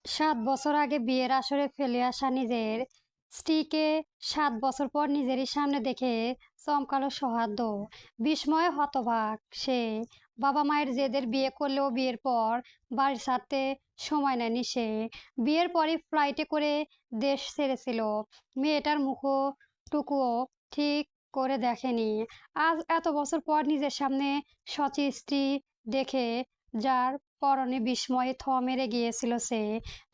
৭ বছর আগে বিয়ের আসরে ফেলে আসা নিজের স্ত্রীকে ৭ বছর পর নিজেরই সামনে দেখে চমকালো সৌহার্দ্য। বিস্ময়ে হতবাক সে। বাবা মায়ের জেদের বিয়ে করলেও বিয়ের পর বাড়ি ছাড়তে সময় নেয়নি সে। বিয়ের পরই ফ্লাইটে করে দেশ ছেড়েছিল। মেয়েটার মুখটুকুও ঠিক করে দেখেনি। আজ এত বছর পর নিজের সামনে সচি স্ত্রী দেখে যার পরনে বিস্ময়ে থ মেরে গিয়েছিল সে।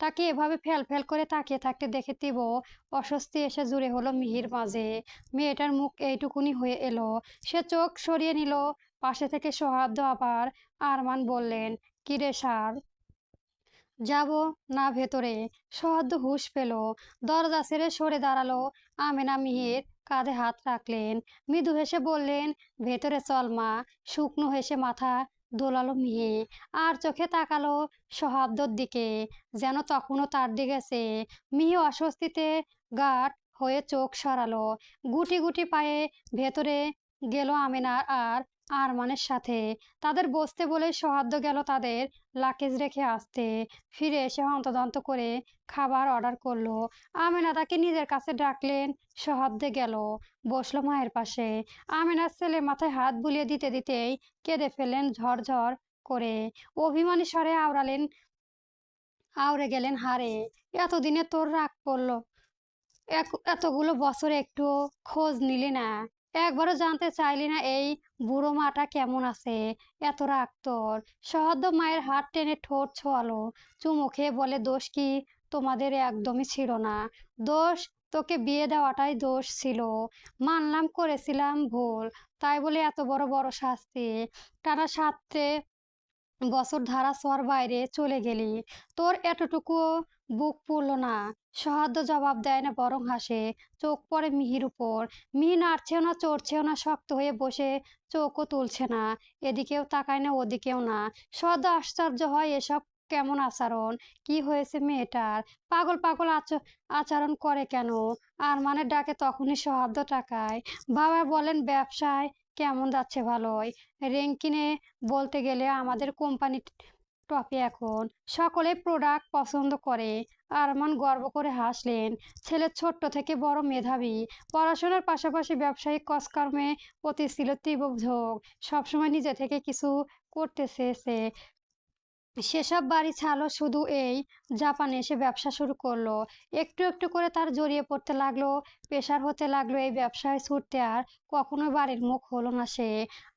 তাকে এভাবে ফ্যাল করে তাকিয়ে থাকতে দেখে তীব্র অস্বস্তি এসে জুড়ে হলো মিহির মাঝে। মেয়েটার মুখ এইটুকুনি হয়ে এলো। সে চোখ সরিয়ে নিল। পাশে থেকে সৌহার্দ্য আবার আরমান বললেন, কিরে সার, যাব না ভেতরে? সহদ্দ হুঁশ পেল। দরজা ছেড়ে সরে দাঁড়ালো। আমেনা মিহির কাঁধে হাত রাখলেন। মৃদু হেসে বললেন, ভেতরে চল মা। শুকনো হেসে মাথা দোলালো মিহি। আর চোখে তাকালো সহাব্দর দিকে, যেন তখনও তার দিকে চেয়ে। মিহি অস্বস্তিতে গাঢ় হয়ে চোখ সরালো। গুটি গুটি পায়ে ভেতরে গেল আমেনার আর আরমানের সাথে। তাদের বসতে বলে সহাদ্দ গেল তাদের লাকেজ রেখে আসতে। ফিরে এসে হন্তদন্ত করে খাবার অর্ডার করলো। আমেনা তাকে নিজের কাছে ডাকলেন। সহদ্দে গেল, বসলো মায়ের পাশে। আমেনার ছেলে মাথায় হাত বুলিয়ে দিতে দিতেই কেঁদে ফেললেন ঝরঝর করে। অভিমানী স্বরে আওড়ে গেলেন, হারে, এতদিনে তোর রাগ পড়লো? এতগুলো বছর একটু খোঁজ নিলি না? একবারও জানতে চাইলি না এই বুড়ো মাটা কেমন আছে? এত রাগ তোর? সহদ্দ মায়ের হাত টেনে ঠোঁট ছোঁয়ালো। চুমু খেয়ে বলে, দোষ কি তোমাদের একদমই ছিল না। দোষ তোকে বিয়ে দেওয়াটাই দোষ ছিল। মানলাম করেছিলাম ভুল, তাই বলে এত বড় বড় শাস্তি? টানা 7 বছর ধারা ছোঁয়ার বাইরে চলে গেলি, তোর এতটুকুও বুক পুড়ল না? সহাদ্দ জবাব দেয় না, বরং হাসে। চোখ পড়ে মিহির উপর। মিহি নাড়ছেও না, চড়ছেও না, শক্ত হয়ে বসে, চোখও তুলছে না। এদিকেও তাকায় না, ওদিকেও না। সহাদ্দ আশ্চর্য হয়, এসব কেমন আচরণ? কি হয়েছে মেয়েটার? পাগল পাগল আচরণ করে কেন? আর মানে ডাকে তখনই সহাদ্দ টাকায়। বাবা বলেন, ব্যবসায় কেমন যাচ্ছে? ভালোই। র্যাঙ্কিনে বলতে গেলে আমাদের কোম্পানি টপে এখন। সকলে প্রোডাক্ট পছন্দ করে। আরমান গর্ব করে হাসলেন। ছেলে ছোট্ট থেকে বড় মেধাবী। পড়াশোনার পাশাপাশি ব্যবসায়িক কাজকর্মে প্রতি ছিল তীব্র ঝোঁক। সবসময় নিজে থেকে কিছু করতে চেয়েছে। সেসব বাড়ি ছাড়লো শুধু এই জাপানে এসে ব্যবসা শুরু করলো। একটু একটু করে তার জড়িয়ে পড়তে লাগলো, পেশার হতে লাগলো এই ব্যবসায় ছুটতে। আর কখনোই বাড়ির মুখ হলো না সে।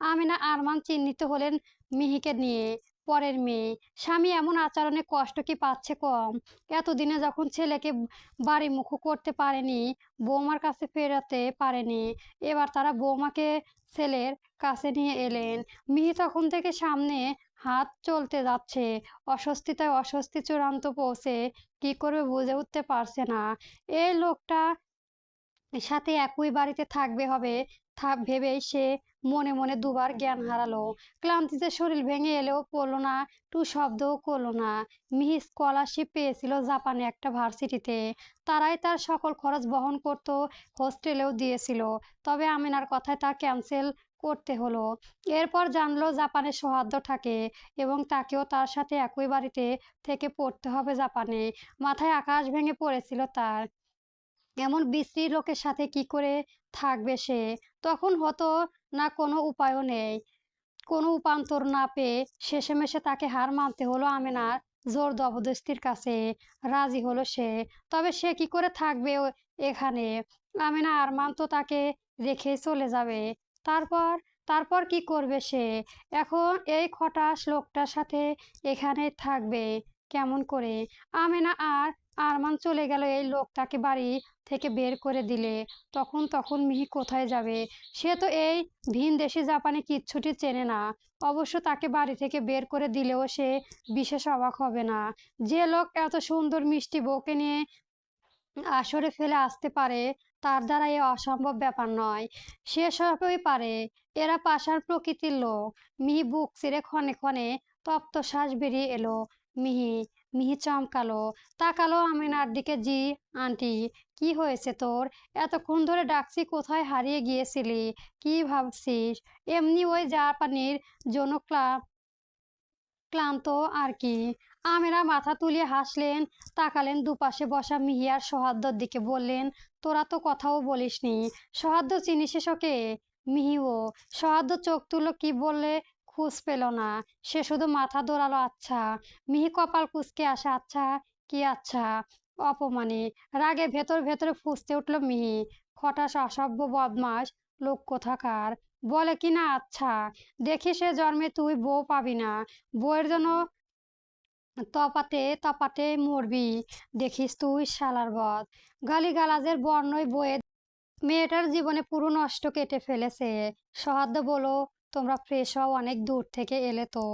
আমিনা আরমান চিহ্নিত হলেন মিহিকে নিয়ে। পরের মেয়ে, স্বামী এমন আচরণে কষ্ট কি পাচ্ছে কম? এতদিনে যখন ছেলেকে বাড়ি মুখ করতে পারেনি, বৌমার কাছে ফেরাতে পারেনি, এবার তারা বৌমাকে ছেলের কাছে নিয়ে এলেন। মিহি তখন থেকে সামনে হাত চলতে যাচ্ছে। অস্বস্তিতায় অস্বস্তি চূড়ান্ত পৌঁছে কি করবে বুঝে উঠতে পারছে না। এই লোকটা সাথে একই বাড়িতে থাকবে হবে ভেবেই সে মনে মনে দুবার জ্ঞান হারালো। ক্লান্তিতে শরীর ভেঙে এলেও পড়লো না, টু শব্দও করলো না। মিহি স্কলারশিপ পেয়েছিল জাপানে একটা ভার্সিটিতে। তারাই তার সকল খরচ বহন করত, হোস্টেলেও দিয়েছিল। তবে আমিনার কথায় তা ক্যান্সেল করতে হলো। এরপর জানলো জাপানে সৌহার্দ্য থাকে এবং তাকেও তার সাথে একই বাড়িতে থেকে পড়তে হবে জাপানে। মাথায় আকাশ ভেঙে পড়েছিল তার। এমন বিশ্রী লোকের সাথে কি করে থাকবে সে? তখন হতো না, কোনো উপায়ও নেই। কোনো উপান্তর না পেয়ে শেষেমেশে তাকে হার মানতে হলো আমেনার জোর জবরদস্তির কাছে। রাজি হলো সে। তবে সে কি করে থাকবে এখানে? আমেনা আরমান তো তাকে রেখে চলে যাবে। তারপর তারপর কি করবে সে? এখন এই খটাস লোকটার সাথে এখানে থাকবে কেমন করে? আমেনা আর আরমান চলে গেল এই লোকটাকে বাড়ি থেকে বের করে দিলে। তখন তখন মিহি কোথায় যাবে? সে তো এই ভিনদেশি জাপানে কিচ্ছুটি চেনে না। অবশ্য তাকে বাড়ি থেকে বের করে দিলেও সে বিশেষ অবাক হবে না। যে লোক এত সুন্দর মিষ্টি বউকে নিয়ে আসরে ফেলে আসতে পারে, তার দ্বারা এ অসম্ভব ব্যাপার নয়। সে সবই পারে। এরা পাষাণ প্রকৃতির লোক। মিহি বুক চিরে ক্ষণে ক্ষণে তপ্ত শ্বাস বেরিয়ে এলো। মিহি মিহি চমকালো, তাকালো আমিনার দিকে। জি আন্টি, কি হয়েছে তোর? এতক্ষণ ধরে ডাকছি, কোথায় হারিয়ে গিয়েছিলি? কি ভাবছিস? এমনি ওই জাপানির জন্য ক্লান্ত আর কি। আমেনা মাথা তুলিয়ে হাসলেন, তাকালেন দুপাশে বসা মিহি আর সহাদ্দর দিকে, বললেন, তোরা তো কথাও বলিসনি। সহাদ্দ চিনিসিস ওকে? মিহিও। সহাদ্দ চোখ তুললো, কি বললে খুঁজ পেল না। সে শুধু মাথা দোলালো। আচ্ছা। মিহি কপাল কুঁচকে আসে। আচ্ছা? কি আচ্ছা? অপমানে রাগে ভেতর ভেতরে ফুঁসতে উঠল মিহি। খটাস অসভ্য বদমাস লোক কোথাকার। বলে কি না আচ্ছা? দেখি সে জন্মে তুই বউ পাবি না। বউয়ের জন্য তপাতে তপাতে মরবি। দেখিস তুই শালার বদ। গালিগালাজের বর্ণই বয়ে মেয়েটার জীবনে পুরো নষ্ট কেটে ফেলেছে। সহাদ্দ বলো, তোমরা ফ্রেশ হও, অনেক দূর থেকে এলে তো।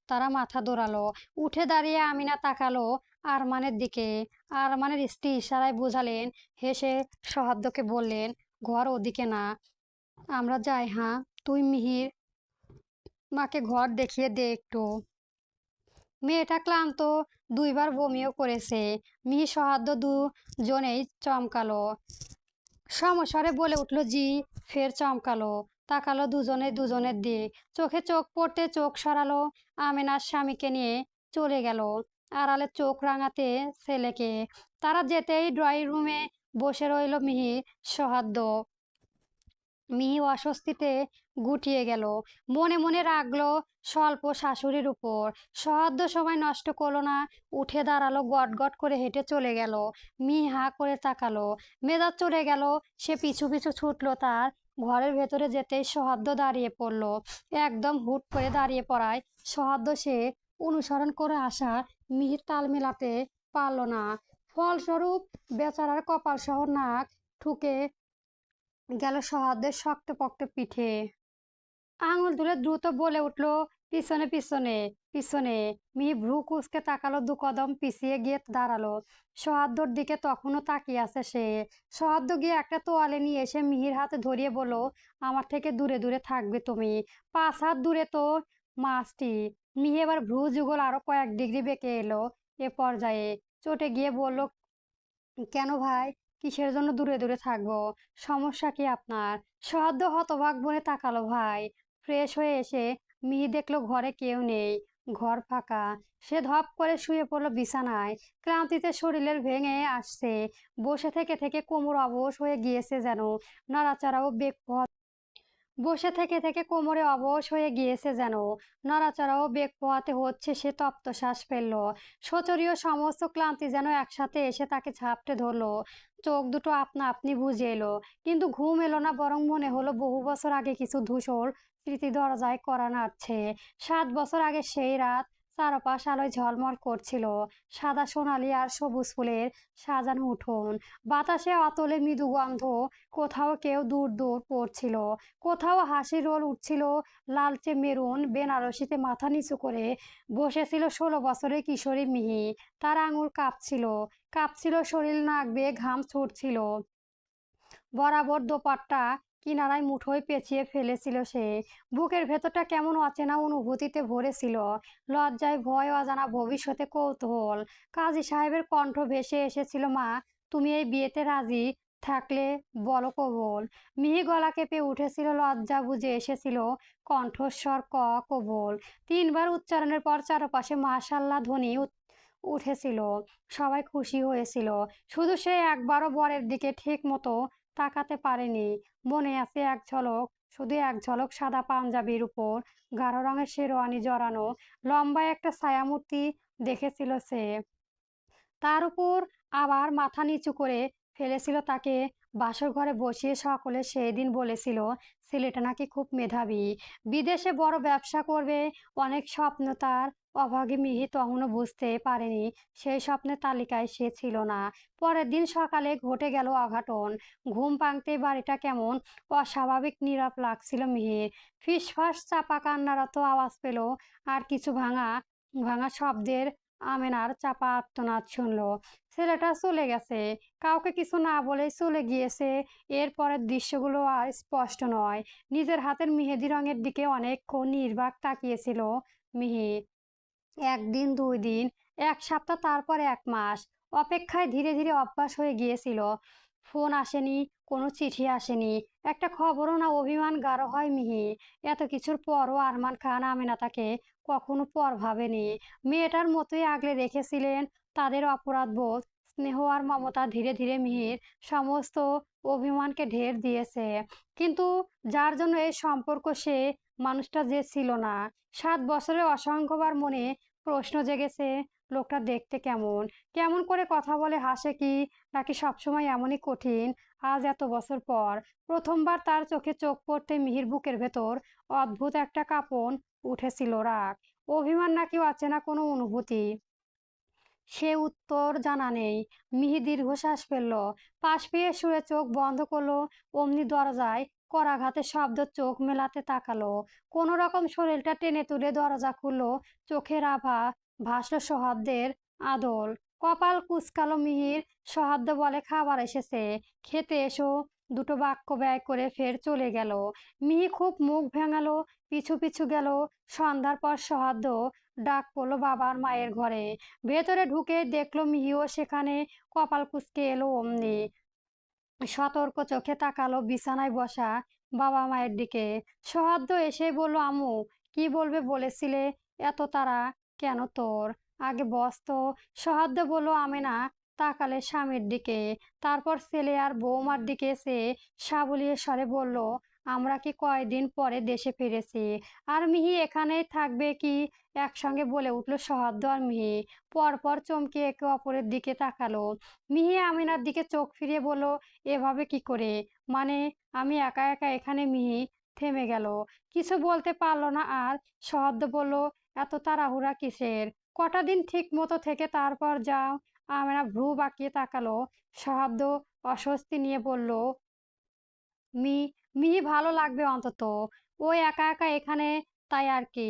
তারা মাথা দোলালো। উঠে দাঁড়িয়ে আমিনা তাকালো আরমানের দিকে। আরমানের স্ত্রী ইশারায় বোঝালেন। হেসে সহাদ্দকে বললেন, ঘর ওদিকে না, আমরা যাই। হ্যাঁ, তুই মিহির মাকে ঘর দেখিয়ে দে একটু। মেয়েটা ক্লান্ত, দুইবার বমিও করেছে। মিহি সহাদ্দ দুজনেই চমকালো। সমস্বরে বলে উঠল, জি। ফের চমকালো। তাকালো দুজনে দুজনের দিক। চোখে চোখ পড়তে চোখ সরালো। আমেনার স্বামীকে নিয়ে চলে গেল আড়ালে চোখ রাঙাতে ছেলেকে। তারা যেতেই ড্রয়িং রুমে বসে রইল মিহি সহাদ্দ। মিহি অস্বস্তিতে গুটিয়ে গেল। মনে মনে রাগলো স্বল্প শাশুড়ির উপর। সহ্য সময় নষ্ট করলো না। উঠে দাঁড়ালো, গট গট করে হেঁটে চলে গেল। মিহি হাঁ করে তাকালো। মেজাজ চলে গেল। সে পিছু পিছু ছুটলো। তার ঘরের ভেতরে যেতেই সহাদ্দ দাঁড়িয়ে পড়ল। একদম হুট করে দাঁড়িয়ে পড়ায় সহাদ্দ সে অনুসরণ করে আসা মিহির তাল মেলাতে পারল না। ফলস্বরূপ বেচারার কপাল সহ নাক ঠুকে গেল সহাদ্দের শক্তপোক্ত পিঠে। আঙুল তুলে দ্রুত বলে উঠল, পিছনে পিছনে পিছনে। মিহি ভ্রু কুঁচকে তাকালো, দু কদম পিছিয়ে গিয়ে দাঁড়ালো। সহাদ্দর দিকে তখনও তাকিয়ে আছে সে। সহাদ্দ গিয়ে একটা তোয়ালে নিয়ে এসে মিহির হাতে ধরিয়ে বলল, আমার থেকে দূরে দূরে থাকবে তুমি। 5 হাত দূরে তো মাছটি। মিহি এবার ভ্রু যুগল আরো কয়েক ডিগ্রি বেঁকে এলো। এ পর্যায়ে চটে গিয়ে বলল, কেন ভাই? কিসের জন্য দূরে দূরে থাকবো? সমস্যা কি আপনার? সদ্য হতবাক বনে তাকালো ভাই। ফ্রেশ হয়ে এসে মিহি দেখলো ঘরে কেউ নেই। ঘর ফাঁকা। সে ধপ করে শুয়ে পড়লো বিছানায়। ক্লান্তিতে শরীরের ভেঙে আসছে। বসে থেকে থেকে কোমর অবশ হয়ে গিয়েছে যেন। নড়াচড়াও বেগ বসে থেকে থেকে কোমরে অবশ হয়ে গিয়েছে যেন। নড়াচড়াও বেগ পোহাতে হচ্ছে। সে তপ্ত শ্বাস ফেলল। শরীরীয় সমস্ত ক্লান্তি যেন একসাথে এসে তাকে ঝাপটে ধরলো। চোখ দুটো আপনা আপনি বুজে এলো। কিন্তু ঘুম এলো না, বরং মনে হলো বহু বছর আগে কিছু ধূসর স্মৃতি দরজায় কড়া নাড়ছে। 7 বছর আগে সেই রাত। চারপাশ আলোয় ঝলমল করছিল। সাদা সোনালি আর সবুজ ফুলের সাজানো উঠোন। বাতাসে অতলে মৃদু গন্ধ। কোথাও কেউ দূর দূর পড়ছিল। কোথাও হাসির রোল উঠছিল। লালচে মেরুন বেনারসিতে মাথা নিচু করে বসেছিল 16 বছরের কিশোরী মিহি। তার আঙুল কাঁপছিল। কাঁপছিল শরীর, নাক বেয়ে ঘাম ছুটছিল। বরাবর দোপাট্টা কিনারায় মুঠোয় পেঁচিয়ে ফেলেছিল সে। বুকের ভেতরটা কেমন অচেনা অনুভূতিতে ভরেছিল। লজ্জায়, ভয়, অজানা ভবিষ্যতে কৌতূহল। কাজী সাহেবের কণ্ঠ ভেসে এসেছিল, মা, তুমি এই বিয়েতে রাজি থাকলে বলো কবুল। মিহি গলা কেঁপে উঠেছিল। লজ্জা বুঝে এসেছিল কণ্ঠস্বর কবুল। 3বার উচ্চারণের পর চারপাশে মাশাআল্লাহ ধ্বনি উঠেছিল। সবাই খুশি হয়েছিল। শুধু সে একবারও বরের দিকে ঠিক মতো তাকাতে পারেনি। মনে আছে এক ঝলক, শুধু এক ঝলক সাদা পাঞ্জাবির উপর গাঢ় রঙের শেরওয়ানি জড়ানো লম্বা একটা ছায়ামূর্তি দেখেছিল সে। তার উপর আবার মাথা নিচু করে ফেলেছিল তাকে। বাসর ঘরে বসিয়ে সকলে সেই দিন বলেছিল, ছেলেটা নাকি খুব মেধাবী, বিদেশে বড় ব্যবসা করবে। অনেক স্বপ্ন তার। অভাগী মিহি তখনও বুঝতে পারেনি সেই স্বপ্নের তালিকায় সে ছিল না। পরের দিন সকালে ঘটে গেল অঘটন। ঘুম ভাঙতেই বাড়িটা কেমন অস্বাভাবিক নীরব লাগছিল মিহির। ফিসফাস চাপা কান্নারত আওয়াজ পেল। আর কিছু ভাঙা ভাঙা শব্দের আমেনার চাপা আর্তনাদ শুনল। ছেলেটা চলে গেছে। কাউকে কিছু না বলেই চলে গিয়েছে। এর পরের দৃশ্যগুলো আর স্পষ্ট নয়। নিজের হাতের মেহেদি রঙের দিকে অনেকক্ষণ নির্বাক তাকিয়েছিল মিহি। 1 দিন, 2 দিন, 1 সপ্তাহ, তারপর 1 মাস। অপেক্ষায় ধীরে ধীরে অভ্যাস হয়ে গিয়েছিল। ফোন আসেনি, কোনো চিঠি আসেনি, একটা খবরও না। অভিমান গাঢ় হয় মিহি। এত কিছুর পরও আরমান খান আমেনা তাকে কখনো পর ভাবেনি। মেয়েটার মতোই আগলে রেখেছিলেন। তাদের অপরাধবোধ, স্নেহ আর মমতা ধীরে ধীরে মিহির সমস্ত অভিমানকে ঢের দিয়েছে। কিন্তু যার জন্য এই সম্পর্ক, সে মানুষটা যে ছিল না। 7 বছরে অসংখ্যবার মনে প্রশ্ন জেগেছে, লোকটা দেখতে কেমন, কেমন করে কথা বলে, হাসে কি, নাকি সবসময় এমনই কঠিন। আজ এত বছর পর প্রথমবার তার চোখে চোখ পড়তে মিহির বুকের ভেতর অদ্ভুত একটা কাঁপন উঠেছিল। রাগ, অভিমান নাকি অচেনা কোনো অনুভূতি, সে উত্তর জানা নেই। মিহি দীর্ঘশ্বাস ফেলল, পাশ পেয়ে শুয়ে চোখ বন্ধ করলো। অমনি দরজায় করাঘাতের শব্দ, চোখ মেলাতে তাকালো। কোনো রকম শরীরটা টেনে তুলে দরজা খুললো। চোখের আভা ভাসল সহদ্দের আদল। কপাল কুঁচকালো মিহির। সহদ্দ বলে, খাবার এসেছে, খেতে এসো। দুটো বাক্য ব্যয় করে ফের চলে গেল। মিহি খুব মুখ ভেঙালো, পিছু পিছু গেল। সন্ধ্যার পর সহদ্দ ডাক পড়লো বাবার মায়ের ঘরে। ভেতরে ঢুকে দেখলো মিহিও সেখানে। কপাল কুঁচকে এলো অমনি। সতর্ক চোখে তাকালো বিছানায় বসা বাবা মায়ের দিকে। সহাদ্দ এসে বলল, আম্মু, কি বলবে বলেছিলে? এত তাড়া কেন তোর? আগে বস তো। সহাদ্দ বলল। আমেনা তাকালে স্বামীর দিকে, তারপর ছেলে আর বৌমার দিকে। সে সাবলীল স্বরে বলল, আমরা কি কয়দিন পরে দেশে ফিরেছি, আর মিহি এখানেই থাকবে কি? একসঙ্গে বলে উঠল সহাদ্দ আর মিহি। পরপর চমকে একে অপরের দিকে তাকালো। মিহি আমিনার দিকে চোখ ফিরিয়ে বলল, এভাবে কি করে? মানে আমি একা একা এখানে? মিহি থেমে গেল, কিছু বলতে পারলো না। আর সহদ্দ বলল, এত তাড়াহুড়া কিসের? কটা দিন ঠিক মতো থেকে তারপর যাও। আমেনা ভ্রু বাঁকিয়ে তাকালো। সহদ্দ অস্বস্তি নিয়ে বলল, মি মিহি ভালো লাগবে অন্তত, ওই একা একা এখানে, তাই আর কি।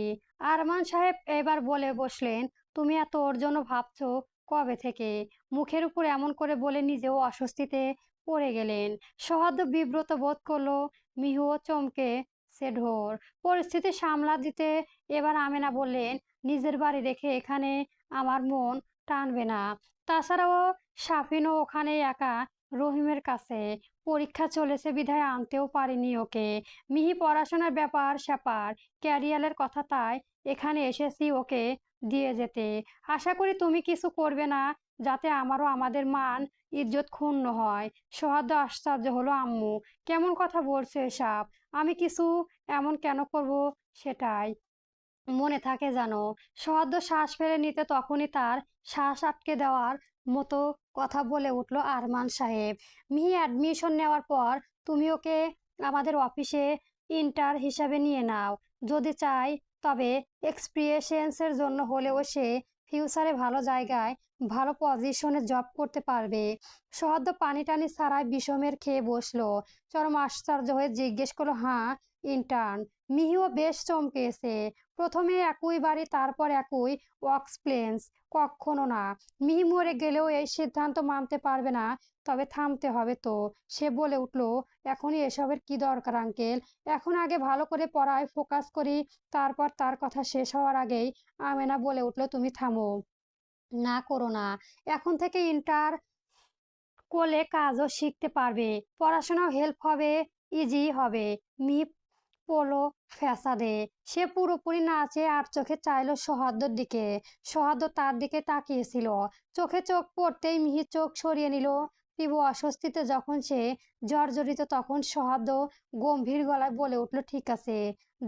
আরমান সাহেব এবার বলে বসলেন, তুমি এত ওর জন্য ভাবছো কবে থেকে? মুখের উপর এমন করে বলে নিজেও অস্বস্তিতে পড়ে গেলেন। সহদ্দ বিব্রত বোধ করলো। মিহুও চমকে সে ঢোর। পরিস্থিতি সামলা দিতে এবার আমেনা বললেন, নিজের বাড়ি রেখে এখানে আমার মন টানবে না। তাছাড়াও সাফিনও ওখানে একা রহিমের কাছে। পরীক্ষা চলেছে বিধায় আনতেও পারিনি ওকে। মিহি পড়াশোনার ব্যাপার স্যাপার, ক্যারিয়ারের কথা, তাই এখানে এসেছি ওকে দিয়ে যেতে। আশা করি তুমি কিছু করবে না, যাতে আমারও আমাদের মান ইজ্জত ক্ষুণ্ণ হয়। সহদ্দ আশ্চর্য হলো, আম্মু কেমন কথা বলছো এসব? আমি কিছু এমন কেন করব, সেটাই মনে থাকে জানো? সহদ্দ শ্বাস ফেলে নিতে তখনই তার শ্বাস আটকে দেওয়ার মতো কথা বলে উঠল আরমান সাহেব, মিহি অ্যাডমিশন নেওয়ার পর তুমি ওকে আমাদের অফিসে ইন্টার হিসাবে নিয়ে নাও। যদি চাই তবে এক্সপিরিয়েন্সের জন্য হলেও সে ফিউচারে ভালো জায়গায়, ভালো পজিশনে জব করতে পারবে। সহদ্দ পানি টানি ছাড়াই বিষমের খেয়ে বসলো। চরম আশ্চর্য হয়ে জিজ্ঞেস করলো, হ্যাঁ ইন্টার্ন? মিহিও বেশ চমকেছে। প্রথমে একই বাড়ি, তারপর একই ওয়ার্কপ্লেস, কখনো না। মিহি মরে গেলেও এই সিদ্ধান্ত মানতে পারবে না। তবে থামতে হবে তো। সে বলে উঠল, এখনই এসবের কি দরকার আঙ্কেল? এখন আগে ভালো করে পড়ায় ফোকাস করি। তারপর তার কথা শেষ হওয়ার আগেই আমেনা বলে উঠল, তুমি থামো, না করো না। এখন থেকে ইন্টার করলে কাজও শিখতে পারবে, পড়াশোনাও হেল্প হবে, ইজি হবে। মি পোলো ফ্যাসাদে সে পুরোপুরি নাচে আর চোখে চাইলো সহাদ্দর দিকে। সহাদ্দ তার দিকে তাকিয়েছিল। চোখে চোখ পড়তেই মিহি চোখ সরিয়ে নিল। তীব্র অস্বস্তিতে যখন সে জর্জরিত, তখন সহাদ্দ গম্ভীর গলায় বলে উঠল, ঠিক আছে,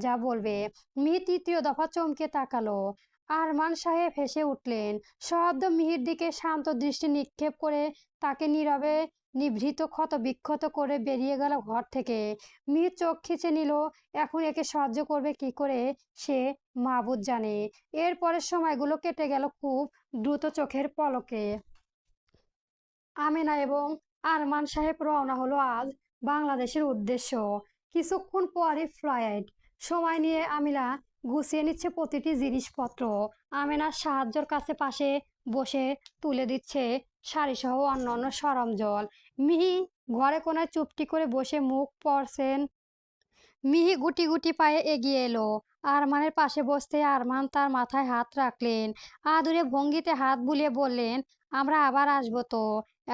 যা বলবে। মিহি তৃতীয় দফা চমকে তাকালো। আরমান সাহেব হেসে উঠলেন। সহাদ্দ মিহির দিকে শান্ত দৃষ্টি নিক্ষেপ করে তাকে নীরবে নিভৃত ক্ষত বিক্ষত করে বেরিয়ে গেল ঘর থেকে। মিহির চোখ খিচে নিল। এখন একে সহ্য করবে কি করে সে মাবুদ জানে। এর পরের সময়গুলো কেটে গেল খুব দ্রুত চোখের পলকে। আমেনা এবং আরমান সাহেব রওনা হলো আজ বাংলাদেশের উদ্দেশ্য। কিছুক্ষণ পরই ফ্লাইট। সময় নিয়ে আমিনা গুছিয়ে নিচ্ছে প্রতিটি জিনিসপত্র। আমেনার সাহায্যের কাছে পাশে বসে তুলে দিচ্ছে শাড়িসহ অন্যান্য সরঞ্জাম। মিহি ঘরে কোনায় চুপটি করে বসে মুখ পড়ছেন। মিহি গুটি গুটি পায়ে এগিয়ে এলো। আরমানের পাশে বসতে আরমান তার মাথায় হাত রাখলেন। আদুরে ভঙ্গিতে হাত বুলিয়ে বললেন, আমরা আবার আসবো তো।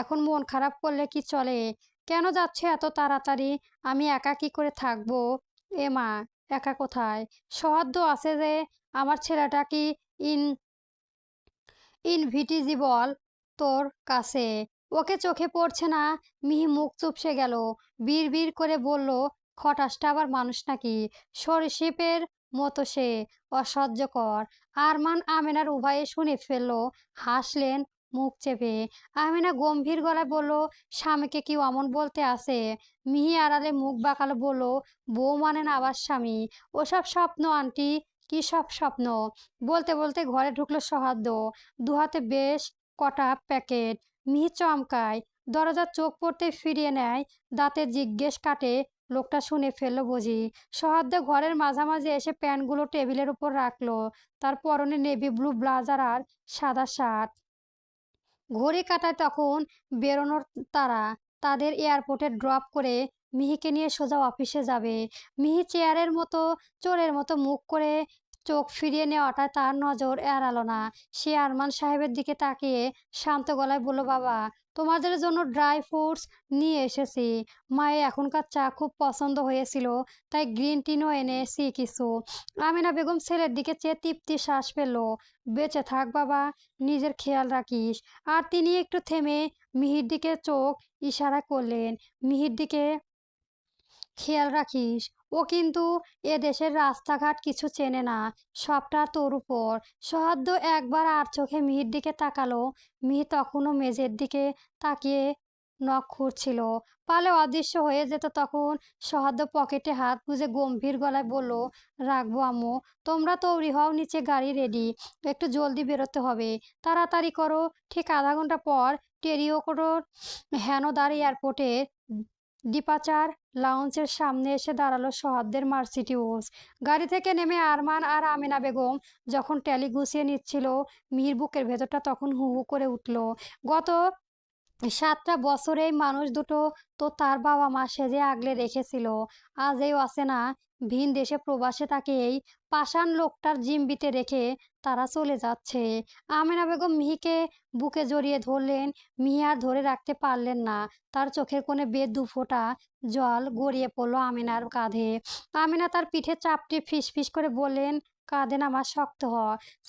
এখন মন খারাপ করলে কি চলে? কেন যাচ্ছে এত তাড়াতাড়ি? আমি একা কি করে থাকবো? এ মা, একা কোথায়? সহদ্দ আছে যে। আমার ছেলেটা কি ইন ইনভিজিবল তোর কাছে? ওকে চোখে পড়ছে না? মিহি মুখ চুপসে গেল। বিড়বিড় করে বলল, খটাসটা আবার মানুষ নাকি? সরীসৃপের মতো সে। অসহ্যকর। আরমান আমেনার উভয়ে শুনে ফেলল। হাসলেন মুখ চেপে। আমেনা গম্ভীর গলায় বলল, স্বামীকে কি অমন বলতে আছে? মিহি আড়ালে মুখ বাঁকালো, বলল, বউ মানে না আবার স্বামী? ওসব স্বপ্ন আন্টি। কি সব স্বপ্ন? বলতে বলতে ঘরে ঢুকলো সহাদ্দ, দুহাতে বেশ কটা প্যাকেট। মিহি চমকায়, দরজার চোখ পড়তে ফিরিয়ে নেয়, দাঁতে জিজ্ঞেস কাটে, লোকটা শুনে ফেললো বুঝি? সহাদ্দ ঘরের মাঝামাঝি এসে প্যান্টগুলো টেবিলের উপর রাখলো। তার পরনে নেভি ব্লু ব্লাজার আর সাদা শার্ট। ঘড়ি কাঁটায় তখন বেরোনোর তাড়া। তাদের এয়ারপোর্টে ড্রপ করে মিহিকে নিয়ে সোজা অফিসে যাবে। মিহি চেয়ারের মতো চোরের মতো মুখ করে চোখ ফিরিয়ে নেওয়াটা তার নজর এড়ালো না। সে আরমান সাহেবের দিকে তাকিয়ে শান্ত গলায় বলল, বাবা, তোমাদের জন্য ড্রাই ফ্রুটস নিয়ে এসেছি। মায়ের এখনকার চা খুব পছন্দ হয়েছিল, তাই গ্রিন টিনও এনেছি কিছু। আমিনা বেগম ছেলের দিকে চেয়ে তৃপ্তি শ্বাস ফেলল। বেঁচে থাক বাবা, নিজের খেয়াল রাখিস। আর তিনি একটু থেমে মিহির দিকে চোখ ইশারা করলেন। মিহির দিকে খেয়াল রাখিস। ও কিন্তু এ দেশের রাস্তাঘাট কিছু চেনে না। সবটা তোর উপর। সহাদ্দ একবার আর চোখে মিহির দিকে তাকালো। মিহি তখনও মেঝের দিকে তাকিয়ে নখ খুঁড়ছিল। পালে অদৃশ্য হয়ে যেত তখন। সহাদ্দ পকেটে হাত গুজে গম্ভীর গলায় বলল, রাখবো আম্মু। তোমরা তৈরি হও, নিচে গাড়ি রেডি। একটু জলদি বেরোতে হবে। তাড়াতাড়ি করো। ঠিক আধা ঘন্টা পর টেরিওকোটোর হ্যানোদার এয়ারপোর্টে ডিপাচার লাউঞ্জের সামনে এসে দাঁড়ালো সহাদ্দের মার্সিডিউস। গাড়ি থেকে নেমে আরমান আর আমেনা বেগম যখন ট্যালি গুছিয়ে নিচ্ছিল, মিহির বুকের ভেতরটা তখন হু হু করে উঠল। গত 7টা বছরে এই মানুষ দুটো তো তার বাবা মা সেজে আগলে রেখেছিল। আজ এই অচেনা ভিন দেশে প্রবাসে তাকে এই পাষাণ লোকটার জিম্বিতে রেখে তারা চলে যাচ্ছে। আমেনা বেগম মিহিকে বুকে জড়িয়ে ধরলেন। মিহি আর ধরে রাখতে পারলেন না। তার চোখের কোণে বেয়ে 2 ফোঁটা জল গড়িয়ে পড়লো আমেনার কাঁধে। আমেনা তার পিঠে চাপটে ফিসফিস করে বললেন, কাঁদেন আমার, শক্ত হ।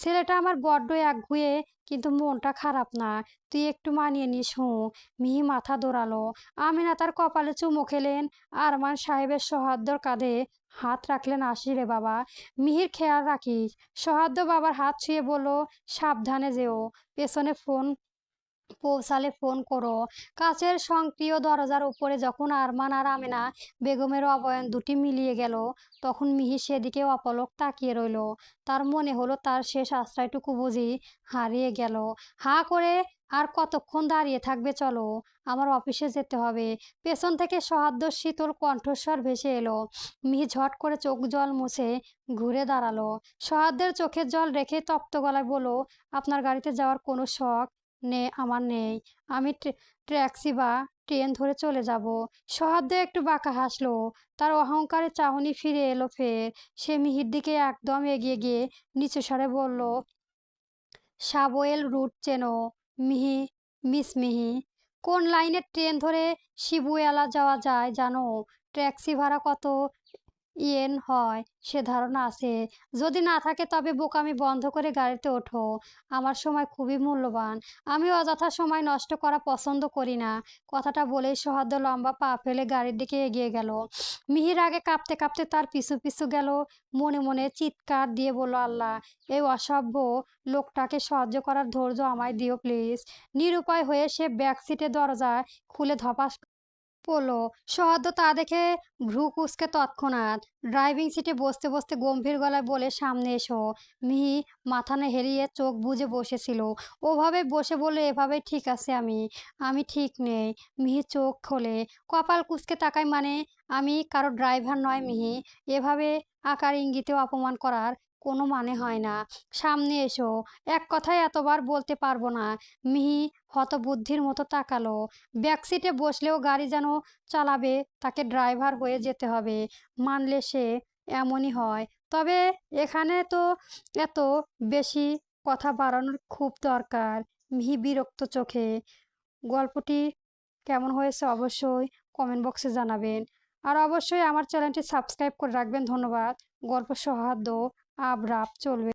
ছেলেটা আমার বড্ড একগুঁয়ে, কিন্তু মনটা খারাপ না। তুই একটু মানিয়ে নিস। হুঁ। মিহি মাথা দোড়ালো। আমিনা তার কপালে চুমু খেলেন। আরমান সাহেবের সহাদ্দর কাঁধে হাত রাখলেন, আসি রে বাবা, মিহির খেয়াল রাখিস। সহাদ্দ বাবার হাত ছুঁয়ে বলল, সাবধানে যেও। পেছনে ফোন পৌঁছালে ফোন করো। কাচের সক্রিয় দরজার উপরে যখন আরমান আর আমেনা বেগমের অবয়ন দুটি মিলিয়ে গেল, তখন মিহি সেদিকে অপলক তাকিয়ে রইল। তার মনে হলো তার শেষ আশ্রয়টুকু বুঝি হারিয়ে গেল। হাঁ করে আর কতক্ষণ দাঁড়িয়ে থাকবে? চলো, আমার অফিসে যেতে হবে। পেছন থেকে সহাদ্য শীতল কণ্ঠস্বর ভেসে এলো। মিহি ঝট করে চোখ জল মুছে ঘুরে দাঁড়ালো। সহাদ্দের চোখের জল রেখে তপ্ত গলায় বলল, আপনার গাড়িতে যাওয়ার কোনো শখ আমার নেই। আমি ট্যাক্সি বা ট্রেন ধরে চলে যাব। সহাদ্দ একটু বাঁকা হাসলো। তার অহংকারে চাহনি ফিরে এলো ফের। সে মিহির দিকে একদম এগিয়ে গিয়ে নিচু স্বরে বলল, সাবওয়েল রুট চেনো মিহি? মিস মিহি, কোন লাইনের ট্রেন ধরে শিবুয়ালা যাওয়া যায় জানো? ট্যাক্সি ভাড়া কত ইয়েন হয় সে ধারণা আছে? যদি না থাকে তবে বোকামি বন্ধ করে গাড়িতে ওঠো। আমার সময় খুবই মূল্যবান। আমি অযথা সময় নষ্ট করা পছন্দ করি না। কথাটা বলেই সহাদ্দ লম্বা পা ফেলে গাড়ির দিকে এগিয়ে গেল। মিহির আগে কাঁপতে কাঁপতে তার পিছু পিছু গেল। মনে মনে চিৎকার দিয়ে বলল, আল্লাহ, এই অসভ্য লোকটাকে সহ্য করার ধৈর্য আমায় দিও প্লিজ। নিরুপায় হয়ে সে ব্যাক সিটের দরজা খুলে ধপাস পড়ল। সহদ্দ তা দেখে ভ্রু কুঁচকে তৎক্ষণাৎ ড্রাইভিং সিটে বসতে বসতে গম্ভীর গলায় বলে, সামনে এসো। মিহি মাথা হেরিয়ে চোখ বুজে বসেছিল। ওভাবে বসে বলল, এভাবে ঠিক আছে আমি? আমি ঠিক নেই। মিহি চোখ খোলে, কপাল কুঁচকে তাকায়। মানে, আমি কারো ড্রাইভার নয় মিহি। এভাবে আকার ইঙ্গিতেও অপমান করার কোনো মানে হয় না। সামনে এসো। এক কথায় এতবার বলতে পারবো না। মিহি হতবুদ্ধির মতো তাকালো। ব্যাকসিটে বসলেও গাড়ি যেন চালাবে তাকে ড্রাইভার হয়ে যেতে হবে। মানলে সে এমনই হয়। তবে এখানে তো এত বেশি কথা বাড়ানোর খুব দরকার। মিহি বিরক্ত চোখে। গল্পটি কেমন হয়েছে অবশ্যই কমেন্ট বক্সে জানাবেন। আর অবশ্যই আমার চ্যানেলটি সাবস্ক্রাইব করে রাখবেন। ধন্যবাদ। গল্প সৌহার্দ্য আবরাপ চলবে।